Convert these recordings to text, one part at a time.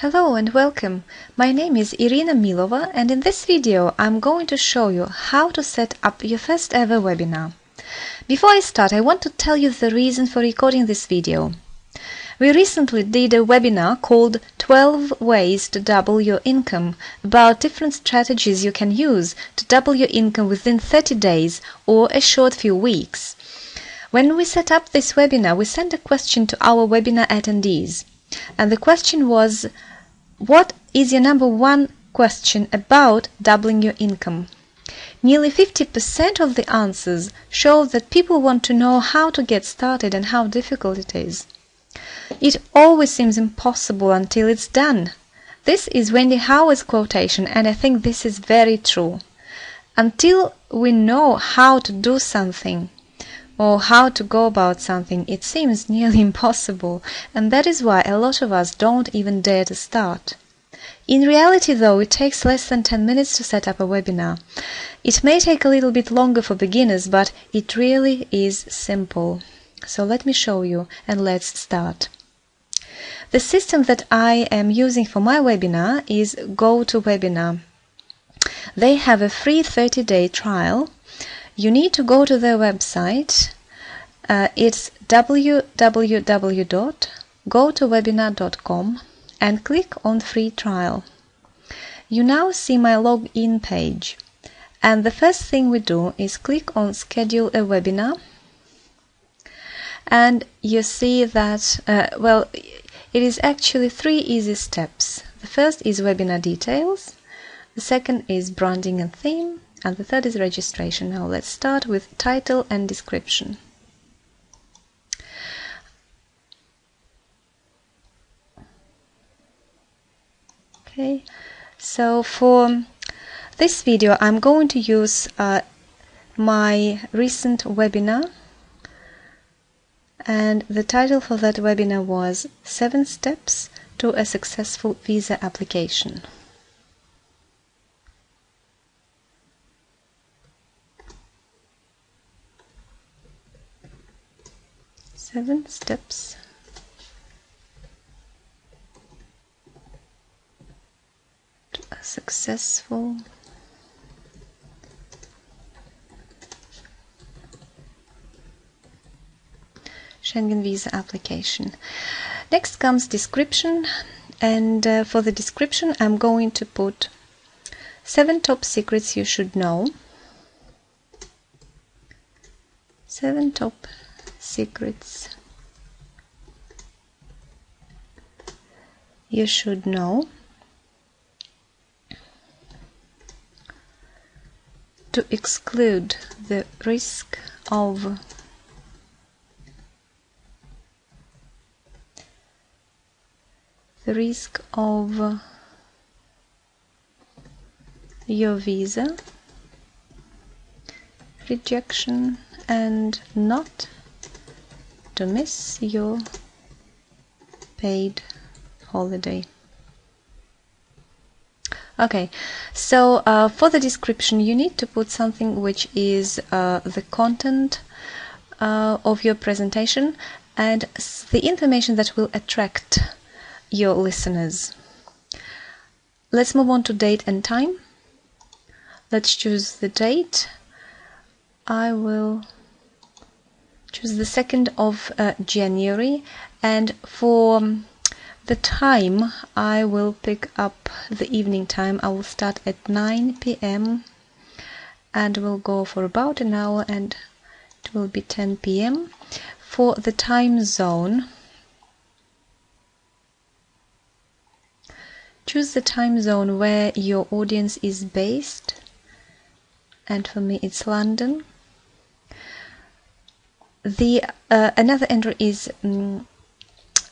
Hello and welcome. My name is Irina Milova, and in this video I'm going to show you how to set up your first ever webinar. Before I start, I want to tell you the reason for recording this video. We recently did a webinar called 12 Ways to Double Your Income, about different strategies you can use to double your income within 30 days or a short few weeks. When we set up this webinar, we sent a question to our webinar attendees, and the question was: what is your number one question about doubling your income? Nearly 50% of the answers show that people want to know how to get started and how difficult it is. It always seems impossible until it's done. This is Wendy Howard's quotation, and I think this is very true. Until we know how to do something or how to go about something, it seems nearly impossible, and that is why a lot of us don't even dare to start. In reality, though, it takes less than 10 minutes to set up a webinar. It may take a little bit longer for beginners, but it really is simple. So let me show you, and let's start. The system that I am using for my webinar is GoToWebnar. They have a free 30-day trial. You need to go to their website. It's www.gotowebinar.com and click on free trial. You now see my login page, and the first thing we do is click on schedule a webinar, and you see that it is actually 3 easy steps. The first is webinar details, the second is branding and theme, and the third is registration. Now let's start with title and description. Okay, so for this video I'm going to use my recent webinar, and the title for that webinar was 7 Steps to a Successful Visa Application. Seven steps to a successful Schengen visa application. Next comes description, and for the description I'm going to put 7 top secrets you should know. 7 top secrets you should know to exclude the risk of your visa rejection and not to miss your paid holiday. Okay, so for the description you need to put something which is the content of your presentation and the information that will attract your listeners. Let's move on to date and time. Let's choose the date. I will choose the 2nd of January, and for the time I will pick up the evening time. I will start at 9 p.m. and will go for about an hour, and it will be 10 p.m. For the time zone, choose the time zone where your audience is based, and for me it's London. The another entry is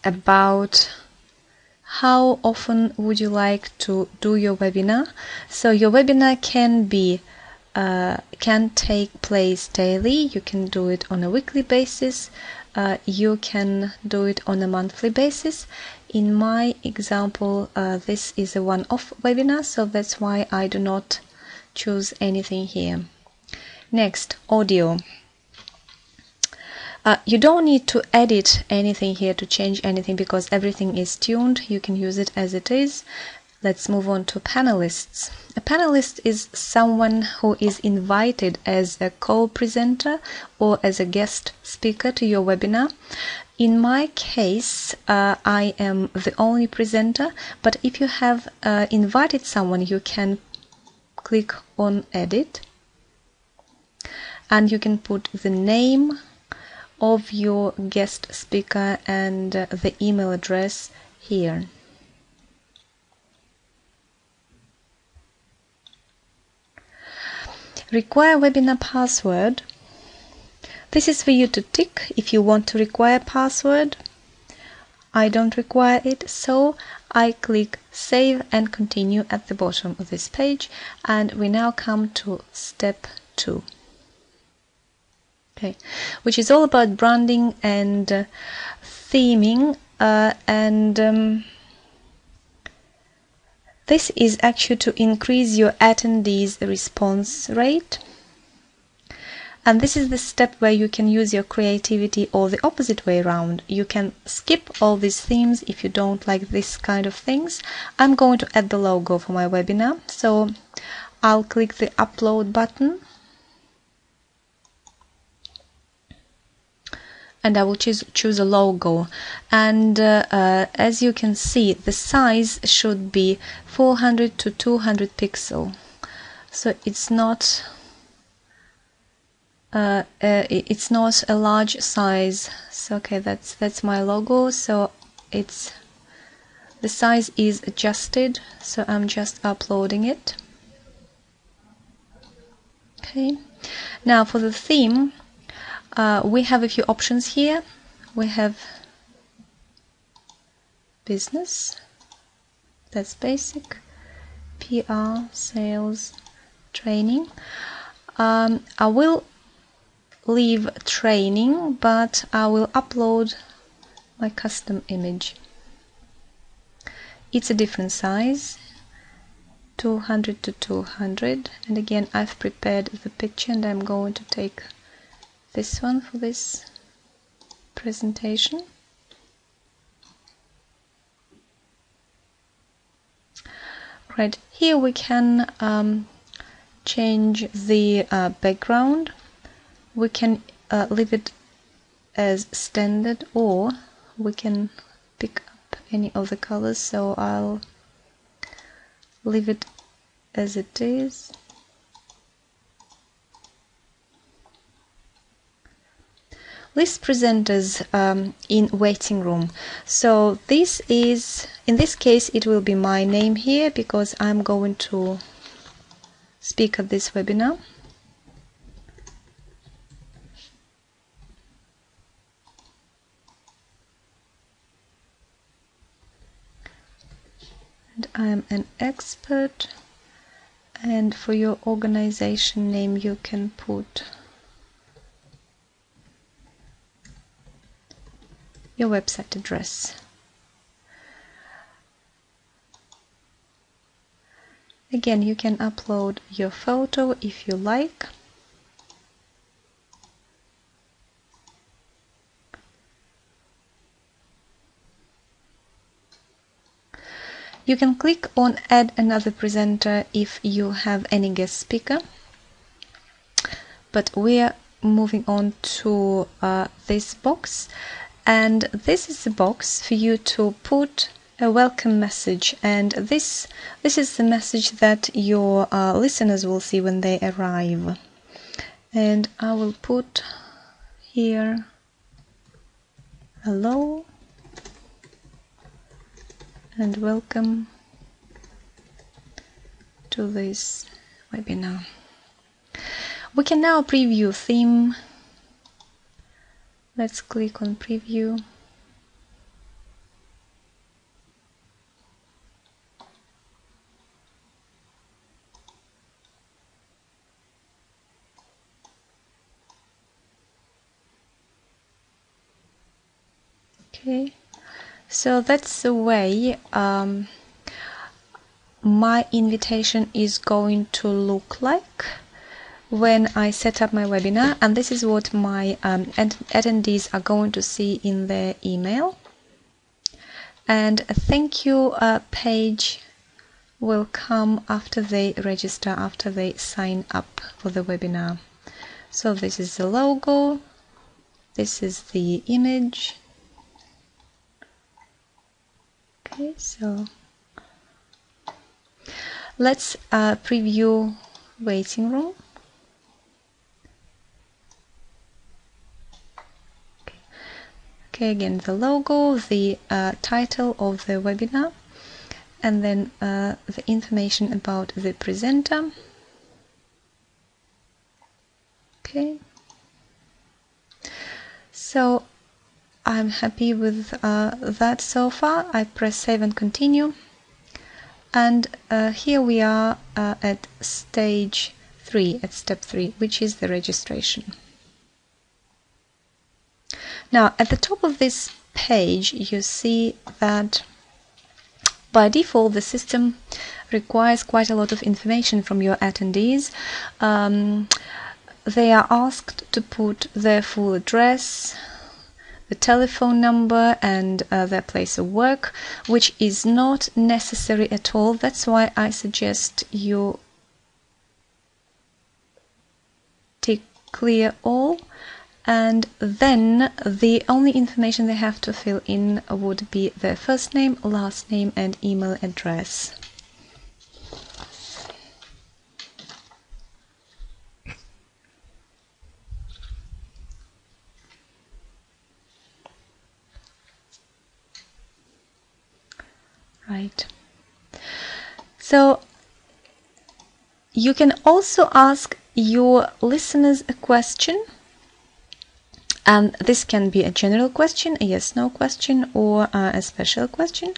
about how often would you like to do your webinar. So your webinar can take place daily. You can do it on a weekly basis. You can do it on a monthly basis. In my example, this is a one-off webinar, so that's why I do not choose anything here. Next, audio. You don't need to edit anything here, to change anything, because everything is tuned. You can use it as it is. Let's move on to panelists. A panelist is someone who is invited as a co-presenter or as a guest speaker to your webinar. In my case, I am the only presenter, but if you have invited someone, you can click on Edit, and you can put the name of your guest speaker and the email address here. Require webinar password. This is for you to tick if you want to require password. I don't require it, so I click Save and Continue at the bottom of this page, and we now come to step 2. Okay, which is all about branding and theming, this is actually to increase your attendees' response rate. And this is the step where you can use your creativity, or the opposite way around. You can skip all these themes if you don't like this kind of things. I'm going to add the logo for my webinar, so I'll click the Upload button. And I will choose a logo, and as you can see, the size should be 400 to 200 pixel. So it's not a large size. So okay, that's my logo. So the size is adjusted. So I'm just uploading it. Okay. Now for the theme. We have a few options here. We have business, that's basic, PR, sales, training. I will leave training, but I will upload my custom image. It's a different size, 200 to 200, and again I've prepared the picture, and I'm going to take this one for this presentation. Right, here we can change the background. We can leave it as standard, or we can pick up any of the colors, so I'll leave it as it is. List presenters in waiting room. So this is, in this case, it will be my name here, because I'm going to speak at this webinar. And I'm an expert, and for your organization name you can put your website address. Again, you can upload your photo if you like. You can click on Add another presenter if you have any guest speaker. But we are moving on to this box. And this is the box for you to put a welcome message, and this is the message that your listeners will see when they arrive. And I will put here, hello and welcome to this webinar. We can now preview theme. Let's click on preview. Okay, so that's the way my invitation is going to look like. when I set up my webinar, and this is what my attendees are going to see in their email. And a thank you page will come after they register, after they sign up for the webinar. So this is the logo, this is the image. Okay, so let's preview waiting room. Okay, again the logo, the title of the webinar, and then the information about the presenter. Okay, so I'm happy with that so far. I press save and continue, and here we are at stage 3, at step 3, which is the registration. Now at the top of this page you see that by default the system requires quite a lot of information from your attendees. They are asked to put their full address, the telephone number, and their place of work, which is not necessary at all. That's why I suggest you tick clear all, and then the only information they have to fill in would be their first name, last name, and email address. Right. So you can also ask your listeners a question, and this can be a general question, a yes/no question, or a special question.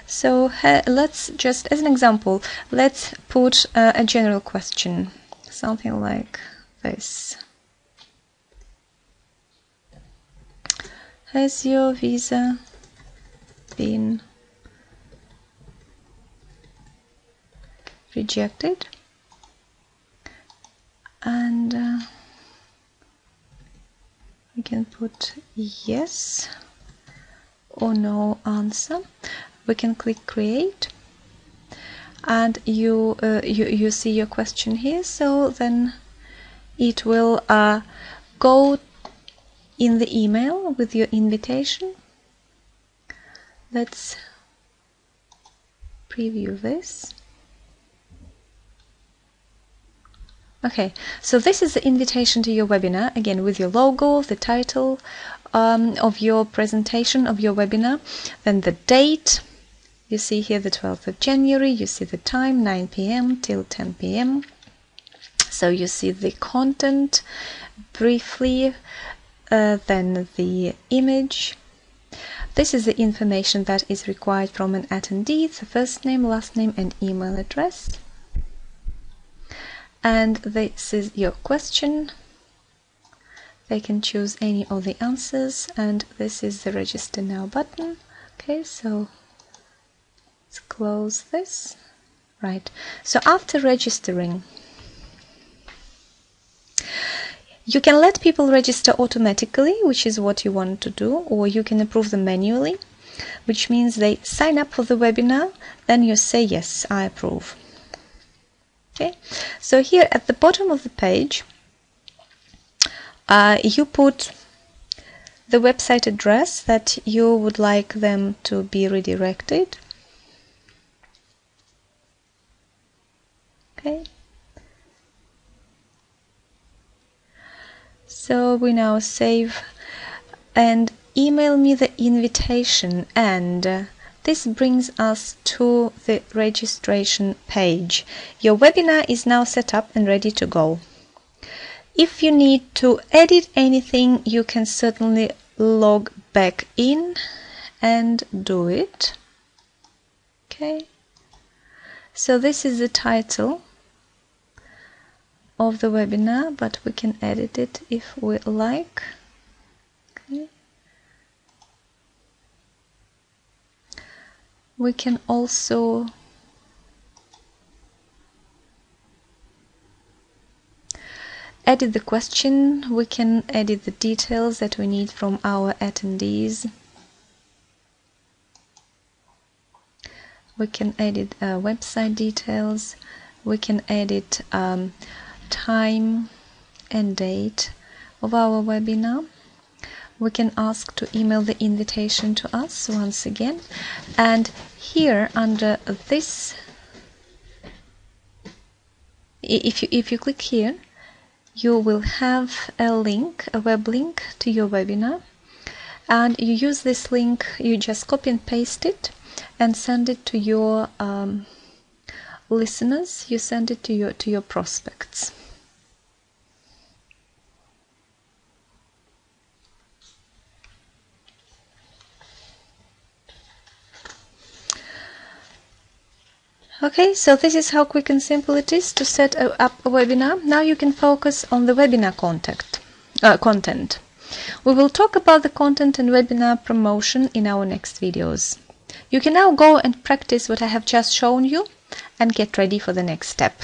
So let's just, as an example, let's put a general question, something like this. Has your visa been rejected? And we can put yes or no answer. We can click create, and you see your question here. So then it will go in the email with your invitation. Let's preview this. Okay, so this is the invitation to your webinar, again with your logo, the title of your presentation, of your webinar, then the date. You see here the 12th of January, you see the time, 9 p.m. till 10 p.m. So you see the content briefly, then the image. This is the information that is required from an attendee, the first name, last name, and email address. And this is your question. They can choose any of the answers, and this is the register now button. Okay, so let's close this. Right, so after registering, you can let people register automatically, which is what you want to do, or you can approve them manually, which means they sign up for the webinar, then you say yes, I approve. Okay, so here at the bottom of the page, you put the website address that you would like them to be redirected. Okay, so we now save and email me the invitation, and this brings us to the registration page. Your webinar is now set up and ready to go. If you need to edit anything, you can certainly log back in and do it. Okay, so this is the title of the webinar, but we can edit it if we like. Okay. We can also edit the question, we can edit the details that we need from our attendees. We can edit website details. We can edit time and date of our webinar. We can ask to email the invitation to us once again. And here under this, if you click here, you will have a link, a web link to your webinar. And you use this link, you just copy and paste it and send it to your listeners, you send it to your prospects. Okay, so this is how quick and simple it is to set up a webinar. Now you can focus on the webinar content. We will talk about the content and webinar promotion in our next videos. You can now go and practice what I have just shown you and get ready for the next step.